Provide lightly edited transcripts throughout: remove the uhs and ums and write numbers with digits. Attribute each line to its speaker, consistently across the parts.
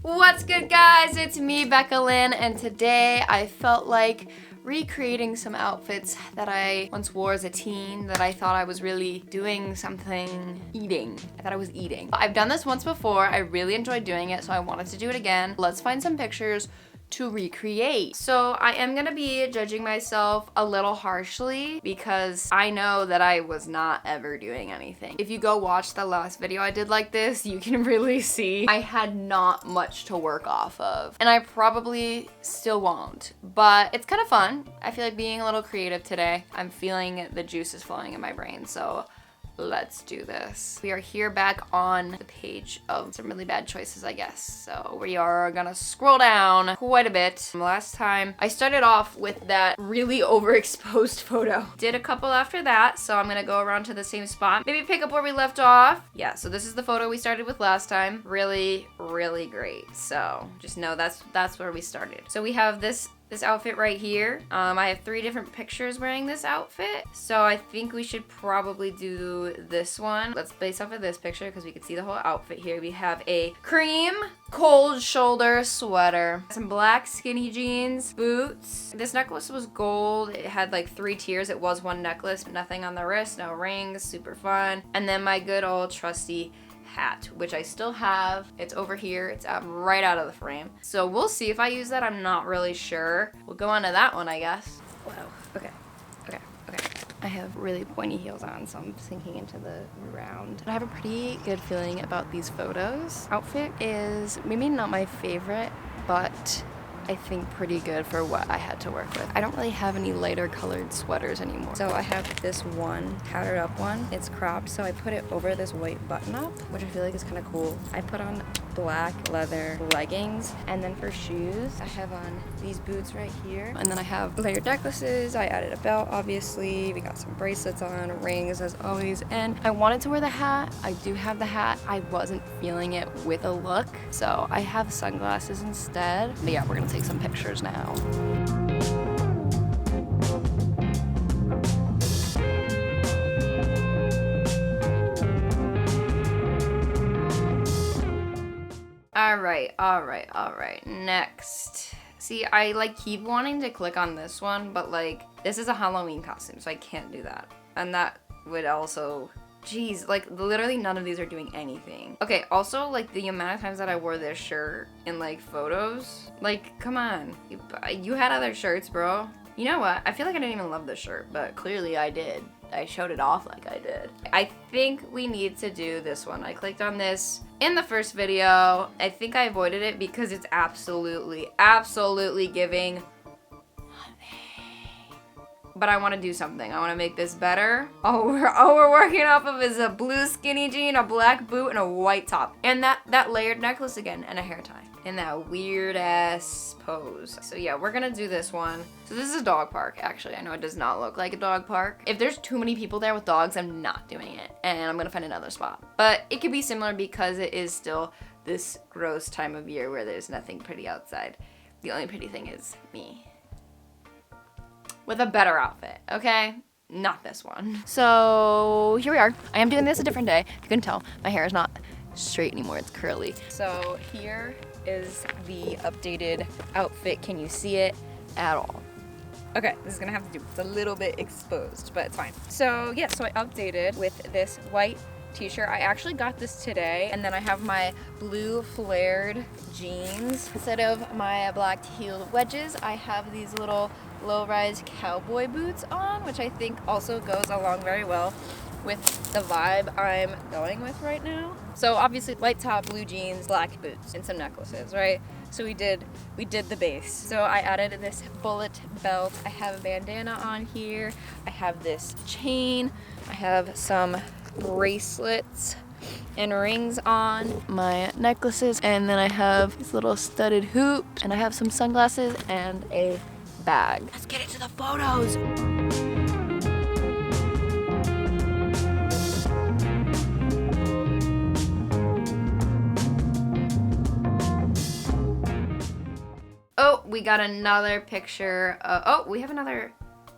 Speaker 1: What's good, guys? It's me, Becca Lynn, and today I felt like recreating some outfits that I once wore as a teen that I thought I was really doing something eating. I thought I was eating. I've done this once before. I really enjoyed doing it, so I wanted to do it again. Let's find some pictures to recreate. So I am gonna be judging myself a little harshly because I know that I was not ever doing anything. If you go watch the last video I did like this, you can really see I had not much to work off of. And I probably still won't, but it's kind of fun. I feel like being a little creative today. I'm feeling the juices flowing in my brain, so let's do this. We are here back on the page of some really bad choices, I guess. So we are gonna scroll down quite a bit. Last time I started off with that really overexposed photo. Did a couple after that, so I'm gonna go around to the same spot. Maybe pick up where we left off. Yeah, so this is the photo we started with last time. Really, really great. So just know that's where we started. So we have this outfit right here. I have 3 different pictures wearing this outfit. So I think we should probably do this one. Let's base off of this picture because we can see the whole outfit here. We have a cream cold shoulder sweater, some black skinny jeans, boots. This necklace was gold. It had like 3 tiers. It was one necklace, nothing on the wrist, no rings, super fun. And then my good old trusty hat, which I still have. It's over here. It's right out of the frame. So we'll see if I use that. I'm not really sure. We'll go on to that one, I guess. Wow. Okay. I have really pointy heels on, so I'm sinking into the ground. I have a pretty good feeling about these photos. Outfit is maybe not my favorite, but I think pretty good for what I had to work with. I don't really have any lighter colored sweaters anymore. So I have this one tattered up one. It's cropped, so I put it over this white button up, which I feel like is kind of cool. I put on black leather leggings, and then for shoes, I have on these boots right here. And then I have layered necklaces. I added a belt, obviously. We got some bracelets on, rings as always. And I wanted to wear the hat. I do have the hat. I wasn't feeling it with a look, so I have sunglasses instead. But yeah, we're gonna take some pictures now. All right. Next. See, I like keep wanting to click on this one, but like this is a Halloween costume, so I can't do that. And that would also, geez, like literally none of these are doing anything. Okay, also like the amount of times that I wore this shirt in like photos, like come on, you had other shirts, bro. You know what? I feel like I didn't even love this shirt, but clearly I did. I showed it off like I did. I think we need to do this one. I clicked on this in the first video. I think I avoided it because it's absolutely giving but I want to do something. I want to make this better. All we're working off of is a blue skinny jean, a black boot, and a white top. And that layered necklace again, and a hair tie. In that weird ass pose. So yeah, we're gonna do this one. So this is a dog park, actually. I know it does not look like a dog park. If there's too many people there with dogs, I'm not doing it. And I'm gonna find another spot. But it could be similar because it is still this gross time of year where there's nothing pretty outside. The only pretty thing is me. With a better outfit, okay? Not this one. So here we are. I am doing this a different day. If you couldn't tell, my hair is not straight anymore, it's curly. So here is the updated outfit. Can you see it at all? Okay, this is gonna have to do, it's a little bit exposed, but it's fine. So yeah, so I updated with this white t-shirt. I actually got this today, and then I have my blue flared jeans. Instead of my black heeled wedges, I have these little low-rise cowboy boots on, which I think also goes along very well with the vibe I'm going with right now. So obviously light top, blue jeans, black boots, and some necklaces, right? So we did the base. So I added this bullet belt. I have a bandana on here. I have this chain. I have some bracelets and rings on, my necklaces, and then I have this little studded hoop, and I have some sunglasses and a bag. Let's get into the photos. Oh, we got another picture. Oh, we have another.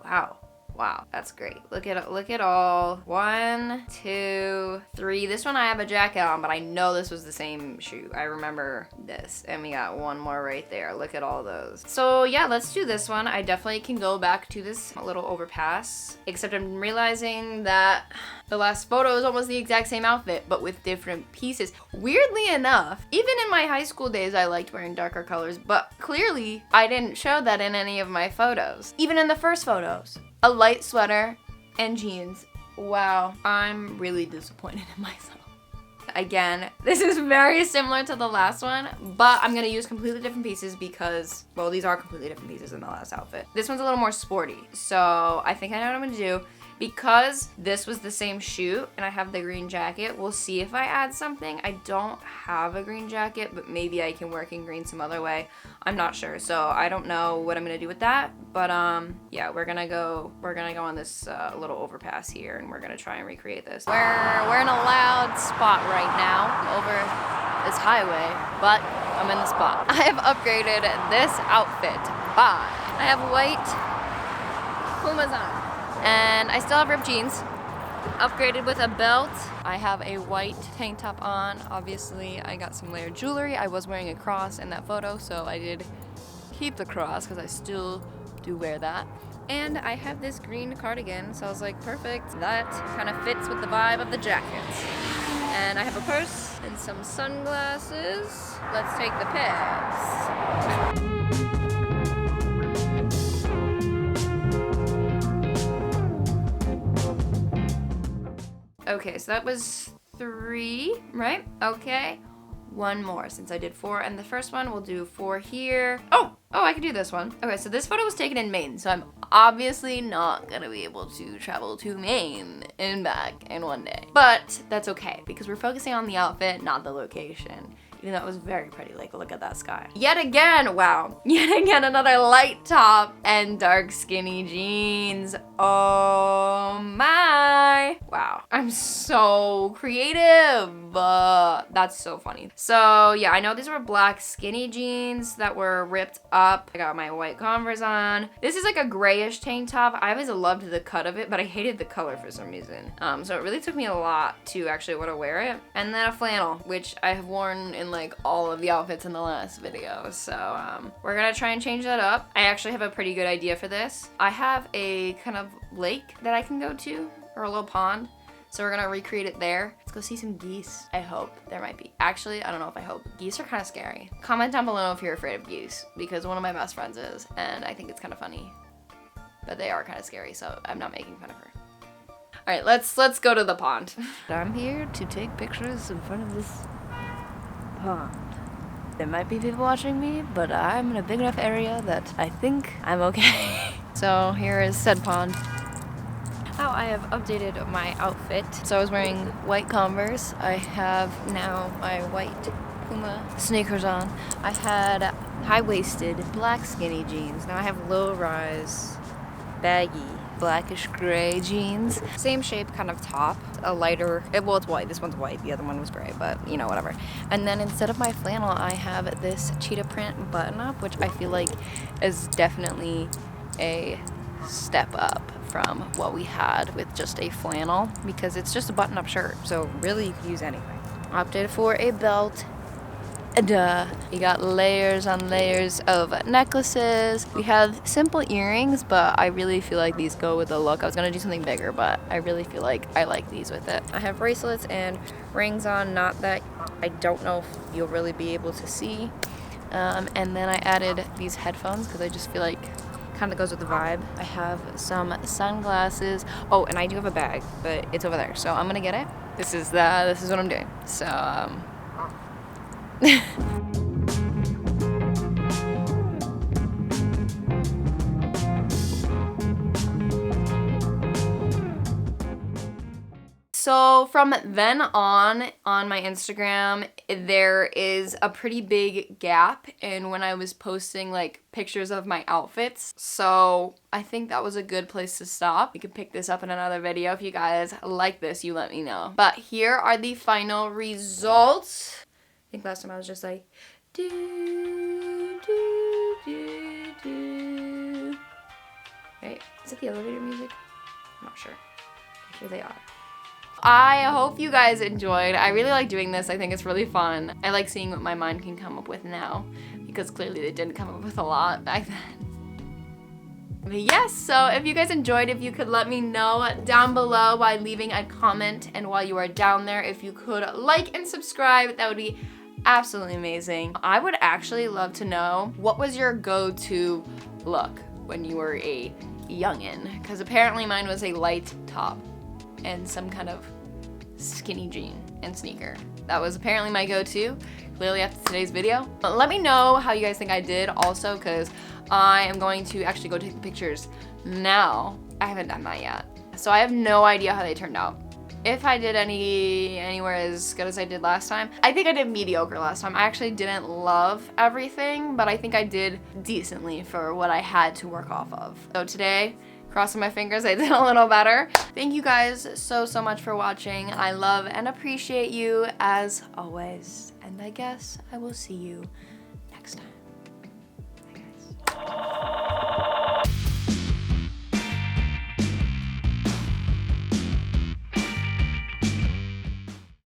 Speaker 1: Wow. Wow, that's great. Look at all. 1, 2, 3. This one I have a jacket on, but I know this was the same shoe. I remember this. And we got one more right there. Look at all those. So yeah, let's do this one. I definitely can go back to this little overpass, except I'm realizing that the last photo is almost the exact same outfit, but with different pieces. Weirdly enough, even in my high school days, I liked wearing darker colors, but clearly I didn't show that in any of my photos. Even in the first photos. A light sweater and jeans. Wow, I'm really disappointed in myself. Again, this is very similar to the last one, but I'm gonna use completely different pieces because, well, these are completely different pieces in the last outfit. This one's a little more sporty, so I think I know what I'm gonna do. Because this was the same shoot and I have the green jacket, we'll see if I add something. I don't have a green jacket, but maybe I can work in green some other way. I'm not sure, so I don't know what I'm gonna do with that. But yeah, we're gonna go on this little overpass here, and we're gonna try and recreate this. We're in a loud spot right now over this highway, but I'm in the spot. I have upgraded this outfit by I have white Pumas on. And I still have ripped jeans, upgraded with a belt. I have a white tank top on. Obviously, I got some layered jewelry. I was wearing a cross in that photo, so I did keep the cross because I still do wear that. And I have this green cardigan, so I was like, perfect. That kind of fits with the vibe of the jacket. And I have a purse and some sunglasses. Let's take the pics. Okay, so that was 3, right? Okay, 1 more since I did 4. And the first one, we'll do 4 here. Oh, I can do this one. Okay, so this photo was taken in Maine, so I'm obviously not gonna be able to travel to Maine and back in one day. But that's okay, because we're focusing on the outfit, not the location. Even though it was very pretty, like, look at that sky. Yet again, wow. Yet again, another light top and dark skinny jeans. Oh my. Wow, I'm so creative. That's so funny. So yeah, I know these were black skinny jeans that were ripped up. I got my white Converse on. This is like a grayish tank top. I always loved the cut of it, but I hated the color for some reason. So it really took me a lot to actually want to wear it. And then a flannel, which I have worn in like all of the outfits in the last video. So we're gonna try and change that up. I actually have a pretty good idea for this. I have a kind of lake that I can go to, or a little pond. So we're gonna recreate it there. Let's go see some geese. I hope there might be. Actually, I don't know if I hope. Geese are kind of scary. Comment down below if you're afraid of geese, because one of my best friends is, and I think it's kind of funny. But they are kind of scary, so I'm not making fun of her. All right, let's go to the pond. I'm here to take pictures in front of this pond. There might be people watching me, but I'm in a big enough area that I think I'm okay. So here is said pond. Now I have updated my outfit. So I was wearing white Converse. I have now my white Puma sneakers on. I had high-waisted black skinny jeans. Now I have low-rise, baggy, blackish gray jeans. Same shape kind of top, a lighter, well, it's white. This one's white, the other one was gray, but you know, whatever. And then instead of my flannel, I have this cheetah print button-up, which I feel like is definitely a step up from what we had with just a flannel, because it's just a button-up shirt, so really you could use anything. Opted for a belt. Duh. You got layers on layers of necklaces. We have simple earrings, but I really feel like these go with the look. I was gonna do something bigger, but I really feel like I like these with it. I have bracelets and rings on, not that I don't know if you'll really be able to see. And then I added these headphones because I just feel like kind of goes with the vibe. I have some sunglasses. Oh, and I do have a bag, but it's over there, so I'm gonna get it. This is what I'm doing. So So from then on my Instagram, there is a pretty big gap in when I was posting like pictures of my outfits. So I think that was a good place to stop. We could pick this up in another video. If you guys like this, you let me know. But here are the final results. I think last time I was just like, do, do, do, do. Right? Is it the elevator music? I'm not sure. Here they are. I hope you guys enjoyed. I really like doing this. I think it's really fun. I like seeing what my mind can come up with now, because clearly they didn't come up with a lot back then. But yes, so if you guys enjoyed, if you could let me know down below by leaving a comment, and while you are down there, if you could like and subscribe, that would be absolutely amazing. I would actually love to know, what was your go-to look when you were a youngin'? Because apparently mine was a light top and some kind of skinny jean and sneaker. That was apparently my go-to, clearly after today's video. But let me know how you guys think I did also, because I am going to actually go take the pictures now. I haven't done that yet, so I have no idea how they turned out. If I did anywhere as good as I did last time. I think I did mediocre last time. I actually didn't love everything, but I think I did decently for what I had to work off of. So today, crossing my fingers, I did a little better. Thank you guys so much for watching. I love and appreciate you as always. And I guess I will see you next time.